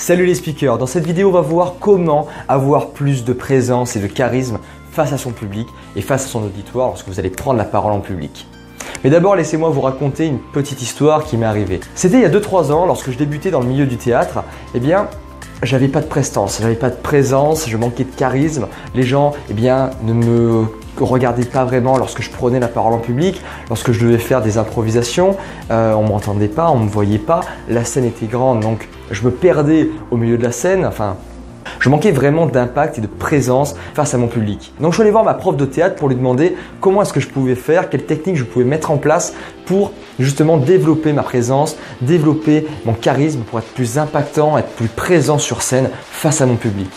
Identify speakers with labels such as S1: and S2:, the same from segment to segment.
S1: Salut les speakers, dans cette vidéo on va voir comment avoir plus de présence et de charisme face à son public et face à son auditoire lorsque vous allez prendre la parole en public. Mais d'abord laissez-moi vous raconter une petite histoire qui m'est arrivée. C'était il y a 2-3 ans lorsque je débutais dans le milieu du théâtre, j'avais pas de prestance, j'avais pas de présence, je manquais de charisme. Les gens ne me regardaient pas vraiment lorsque je prenais la parole en public, lorsque je devais faire des improvisations, on m'entendait pas, on me voyait pas, la scène était grande donc je me perdais au milieu de la scène, je manquais vraiment d'impact et de présence face à mon public. Donc je suis allé voir ma prof de théâtre pour lui demander comment est-ce que je pouvais faire, quelles techniques je pouvais mettre en place pour justement développer ma présence, développer mon charisme pour être plus impactant, être plus présent sur scène face à mon public.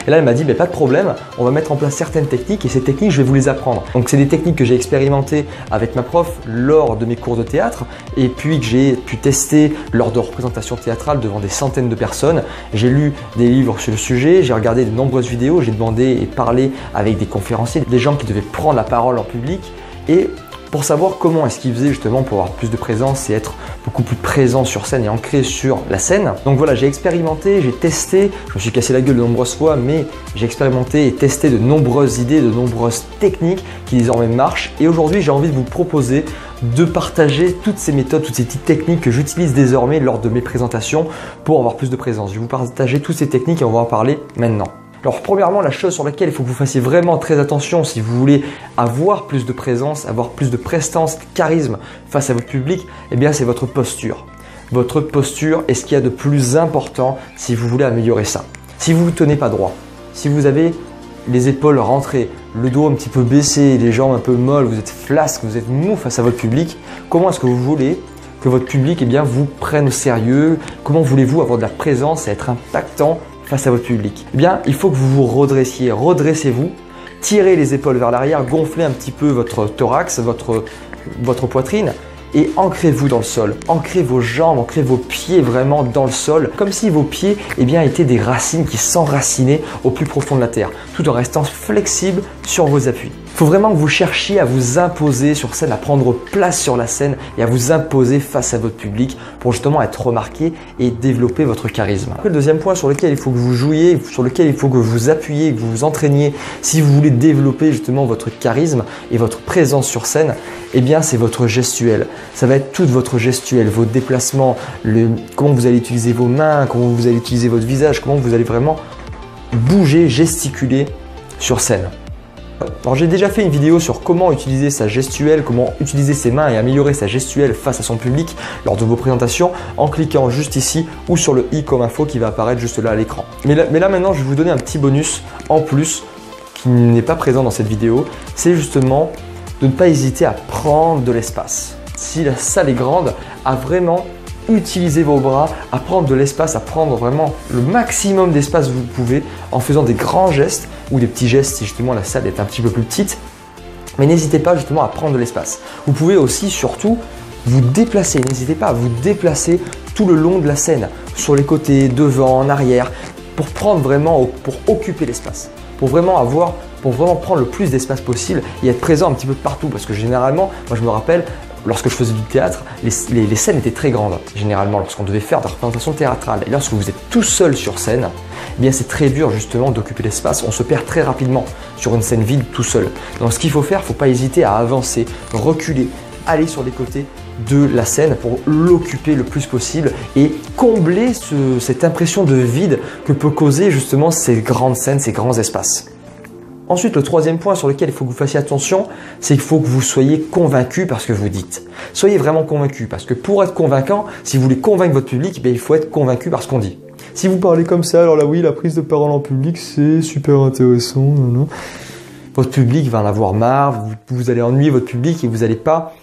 S1: Et là elle m'a dit pas de problème, on va mettre en place certaines techniques et ces techniques je vais vous les apprendre. Donc c'est des techniques que j'ai expérimentées avec ma prof lors de mes cours de théâtre et puis que j'ai pu tester lors de représentations théâtrales devant des centaines de personnes. J'ai lu des livres sur le sujet, j'ai regardé de nombreuses vidéos, j'ai demandé et parlé avec des conférenciers, des gens qui devaient prendre la parole en public et pour savoir comment est-ce qu'ils faisaient justement pour avoir plus de présence et être beaucoup plus présent sur scène et ancré sur la scène. Donc voilà, j'ai expérimenté, j'ai testé, je me suis cassé la gueule de nombreuses fois, mais j'ai expérimenté et testé de nombreuses idées, de nombreuses techniques qui désormais marchent. Et aujourd'hui, j'ai envie de vous proposer de partager toutes ces méthodes, toutes ces petites techniques que j'utilise désormais lors de mes présentations pour avoir plus de présence. Je vais vous partager toutes ces techniques et on va en parler maintenant. Alors premièrement, la chose sur laquelle il faut que vous fassiez vraiment très attention si vous voulez avoir plus de présence, avoir plus de prestance, de charisme face à votre public, c'est votre posture. Votre posture est ce qu'il y a de plus important si vous voulez améliorer ça. Si vous ne vous tenez pas droit, si vous avez les épaules rentrées, le dos un petit peu baissé, les jambes un peu molles, vous êtes flasque, vous êtes mou face à votre public, comment est-ce que vous voulez que votre public vous prenne au sérieux? Comment voulez-vous avoir de la présence et être impactant face à votre public? Il faut que vous vous redressiez, redressez-vous, tirez les épaules vers l'arrière, gonflez un petit peu votre thorax, votre poitrine et ancrez-vous dans le sol. Ancrez vos jambes, ancrez vos pieds vraiment dans le sol, comme si vos pieds étaient des racines qui s'enracinaient au plus profond de la terre, tout en restant flexible sur vos appuis. Il faut vraiment que vous cherchiez à vous imposer sur scène, à prendre place sur la scène et à vous imposer face à votre public pour justement être remarqué et développer votre charisme. Après, le deuxième point sur lequel il faut que vous jouiez, sur lequel il faut que vous appuyiez, que vous vous entraîniez si vous voulez développer justement votre charisme et votre présence sur scène, c'est votre gestuelle. Ça va être toute votre gestuelle, vos déplacements, comment vous allez utiliser vos mains, comment vous allez utiliser votre visage, comment vous allez vraiment bouger, gesticuler sur scène. Alors j'ai déjà fait une vidéo sur comment utiliser sa gestuelle, comment utiliser ses mains et améliorer sa gestuelle face à son public lors de vos présentations en cliquant juste ici ou sur le i comme info qui va apparaître juste là à l'écran. Mais là maintenant je vais vous donner un petit bonus en plus qui n'est pas présent dans cette vidéo, c'est justement de ne pas hésiter à prendre de l'espace. Si la salle est grande, à vraiment utiliser vos bras, à prendre de l'espace, à prendre vraiment le maximum d'espace que vous pouvez en faisant des grands gestes ou des petits gestes si justement la salle est un petit peu plus petite. Mais n'hésitez pas justement à prendre de l'espace. Vous pouvez aussi surtout vous déplacer, n'hésitez pas à vous déplacer tout le long de la scène, sur les côtés, devant, en arrière, pour prendre vraiment, pour occuper l'espace, pour vraiment prendre le plus d'espace possible et être présent un petit peu partout parce que généralement, moi je me rappelle, lorsque je faisais du théâtre, les scènes étaient très grandes, généralement, lorsqu'on devait faire des représentations théâtrales. Et lorsque vous êtes tout seul sur scène, c'est très dur justement d'occuper l'espace. On se perd très rapidement sur une scène vide tout seul. Donc ce qu'il faut faire, il ne faut pas hésiter à avancer, reculer, aller sur les côtés de la scène pour l'occuper le plus possible et combler cette impression de vide que peut causer justement ces grandes scènes, ces grands espaces. Ensuite, le troisième point sur lequel il faut que vous fassiez attention, c'est qu'il faut que vous soyez convaincu par ce que vous dites. Soyez vraiment convaincu parce que pour être convaincant, si vous voulez convaincre votre public, il faut être convaincu par ce qu'on dit. Si vous parlez comme ça, alors là oui, la prise de parole en public, c'est super intéressant. Non. Votre public va en avoir marre, vous allez ennuyer votre public et vous n'allez pas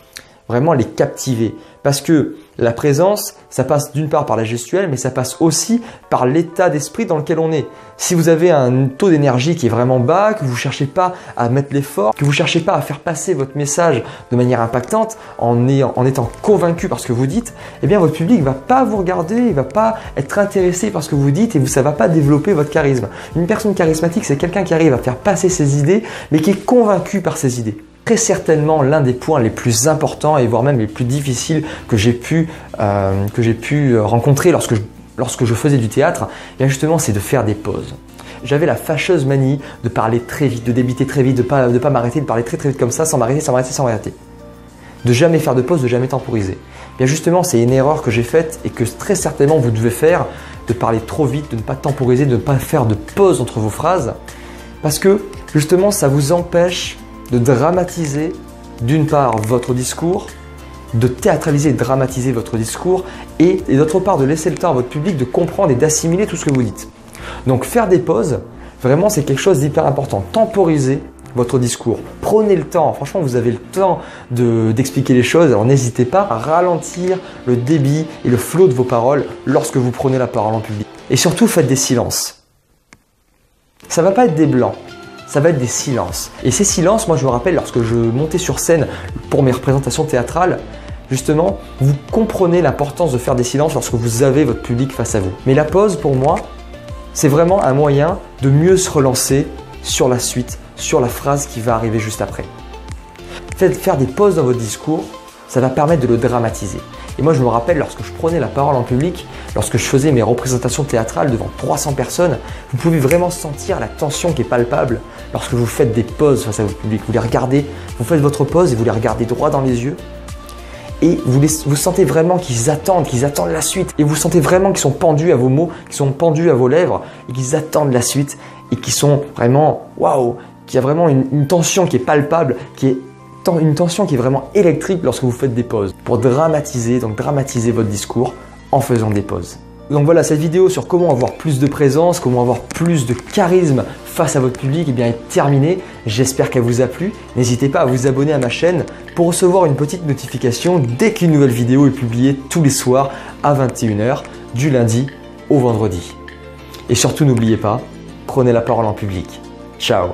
S1: vraiment les captiver. Parce que la présence, ça passe d'une part par la gestuelle, mais ça passe aussi par l'état d'esprit dans lequel on est. Si vous avez un taux d'énergie qui est vraiment bas, que vous ne cherchez pas à mettre l'effort, que vous ne cherchez pas à faire passer votre message de manière impactante en étant convaincu par ce que vous dites, votre public ne va pas vous regarder, il ne va pas être intéressé par ce que vous dites et ça ne va pas développer votre charisme. Une personne charismatique, c'est quelqu'un qui arrive à faire passer ses idées, mais qui est convaincu par ses idées. très certainement l'un des points les plus importants et voire même les plus difficiles que j'ai pu rencontrer lorsque lorsque je faisais du théâtre, bien justement, c'est de faire des pauses. J'avais la fâcheuse manie de parler très vite, de débiter très vite, de pas m'arrêter, de parler très vite comme ça, sans m'arrêter. De jamais faire de pause, de jamais temporiser. Bien justement, c'est une erreur que j'ai faite et que très certainement vous devez faire, de parler trop vite, de ne pas temporiser, de ne pas faire de pause entre vos phrases, parce que justement, ça vous empêche de dramatiser d'une part votre discours, de théâtraliser et de dramatiser votre discours et d'autre part de laisser le temps à votre public de comprendre et d'assimiler tout ce que vous dites. Donc faire des pauses, vraiment c'est quelque chose d'hyper important. Temporiser votre discours. Prenez le temps, franchement vous avez le temps d'expliquer les choses, alors n'hésitez pas à ralentir le débit et le flot de vos paroles lorsque vous prenez la parole en public. Et surtout faites des silences. Ça ne va pas être des blancs. Ça va être des silences. Et ces silences, moi je me rappelle lorsque je montais sur scène pour mes représentations théâtrales, justement, vous comprenez l'importance de faire des silences lorsque vous avez votre public face à vous. Mais la pause, pour moi, c'est vraiment un moyen de mieux se relancer sur la suite, sur la phrase qui va arriver juste après. Faire des pauses dans votre discours, ça va permettre de le dramatiser. Et moi je me rappelle lorsque je prenais la parole en public, lorsque je faisais mes représentations théâtrales devant 300 personnes, vous pouvez vraiment sentir la tension qui est palpable lorsque vous faites des pauses face à votre public. Vous les regardez, vous faites votre pause et vous les regardez droit dans les yeux. Et vous sentez vraiment qu'ils attendent la suite. Et vous sentez vraiment qu'ils sont pendus à vos mots, qu'ils sont pendus à vos lèvres et qu'ils attendent la suite et qu'ils sont vraiment waouh, qu'il y a vraiment une tension qui est palpable, une tension qui est vraiment électrique lorsque vous faites des pauses pour dramatiser votre discours en faisant des pauses. Donc voilà, cette vidéo sur comment avoir plus de présence, comment avoir plus de charisme face à votre public est terminée. J'espère qu'elle vous a plu. N'hésitez pas à vous abonner à ma chaîne pour recevoir une petite notification dès qu'une nouvelle vidéo est publiée tous les soirs à 21 h du lundi au vendredi. Et surtout n'oubliez pas, prenez la parole en public. Ciao!